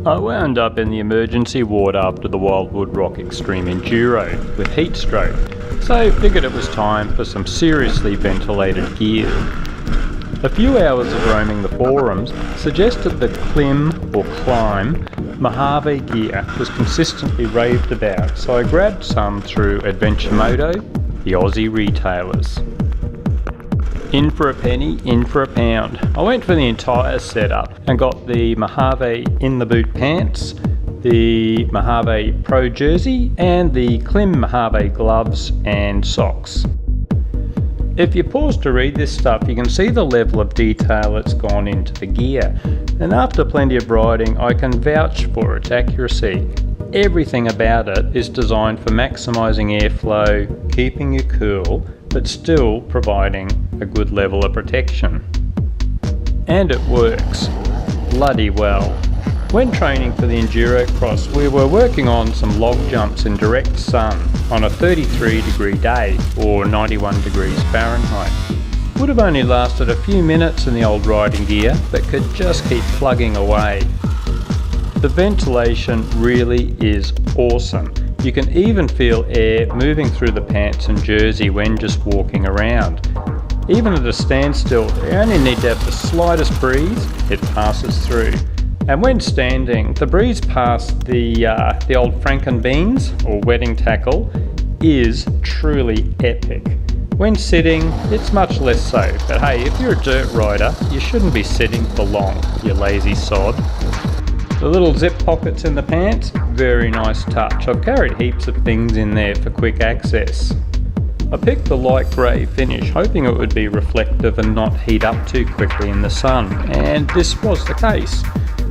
I wound up in the emergency ward after the Wildwood Rock Extreme Enduro with heat stroke, so figured it was time for some seriously ventilated gear. A few hours of roaming the forums suggested that Klim Mojave gear was consistently raved about, so I grabbed some through Adventure Moto, the Aussie retailers. In for a penny, in for a pound. I went for the entire setup and got the Mojave in the boot pants, the Mojave Pro jersey, and the Klim Mojave gloves and socks. If you pause to read this stuff, you can see the level of detail that's gone into the gear, and after plenty of riding, I can vouch for its accuracy. Everything about it is designed for maximising airflow, keeping you cool, but still providing a good level of protection. And it works bloody well. When training for the Enduro Cross, we were working on some log jumps in direct sun on a 33-degree day or 91 degrees Fahrenheit. Would have only lasted a few minutes in the old riding gear, but could just keep plugging away. The ventilation really is awesome. You can even feel air moving through the pants and jersey when just walking around. Even at a standstill, you only need to have the slightest breeze, it passes through. And when standing, the breeze past the old Franken beans, or wedding tackle, is truly epic. When sitting, it's much less so, but hey, if you're a dirt rider, you shouldn't be sitting for long, you lazy sod. The little zip pockets in the pants, very nice touch. I've carried heaps of things in there for quick access. I picked the light grey finish, hoping it would be reflective and not heat up too quickly in the sun, and this was the case.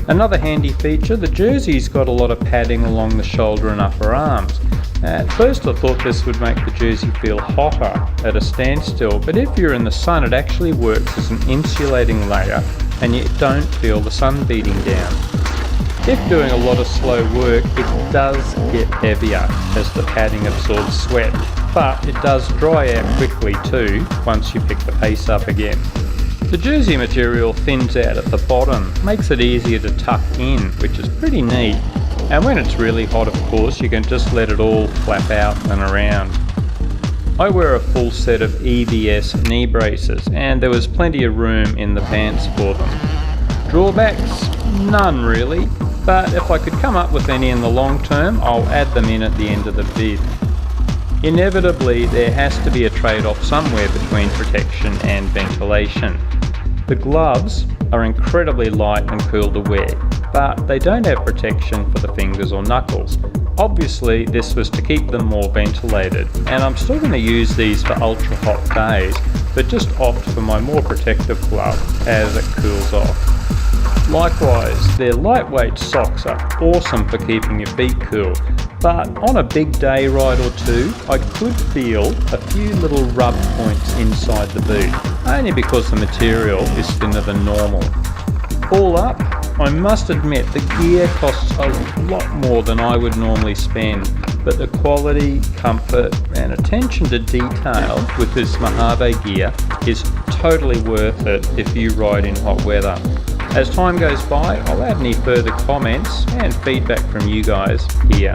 Another handy feature, the jersey's got a lot of padding along the shoulder and upper arms. At first I thought this would make the jersey feel hotter at a standstill, but if you're in the sun it actually works as an insulating layer and you don't feel the sun beating down. If doing a lot of slow work, it does get heavier as the padding absorbs sweat, but it does dry out quickly too once you pick the pace up again. The jersey material thins out at the bottom, makes it easier to tuck in, which is pretty neat. And when it's really hot, of course, you can just let it all flap out and around. I wear a full set of EVS knee braces, and there was plenty of room in the pants for them. Drawbacks? None really. But if I could come up with any in the long term, I'll add them in at the end of the vid. Inevitably, there has to be a trade-off somewhere between protection and ventilation. The gloves are incredibly light and cool to wear, but they don't have protection for the fingers or knuckles. Obviously, this was to keep them more ventilated, and I'm still going to use these for ultra hot days, but just opt for my more protective glove as it cools off. Likewise, their lightweight socks are awesome for keeping your feet cool, but on a big day ride or two, I could feel a few little rub points inside the boot, only because the material is thinner than normal. All up, I must admit the gear costs a lot more than I would normally spend, but the quality, comfort and attention to detail with this Mojave gear is totally worth it if you ride in hot weather. As time goes by, I'll add any further comments and feedback from you guys here.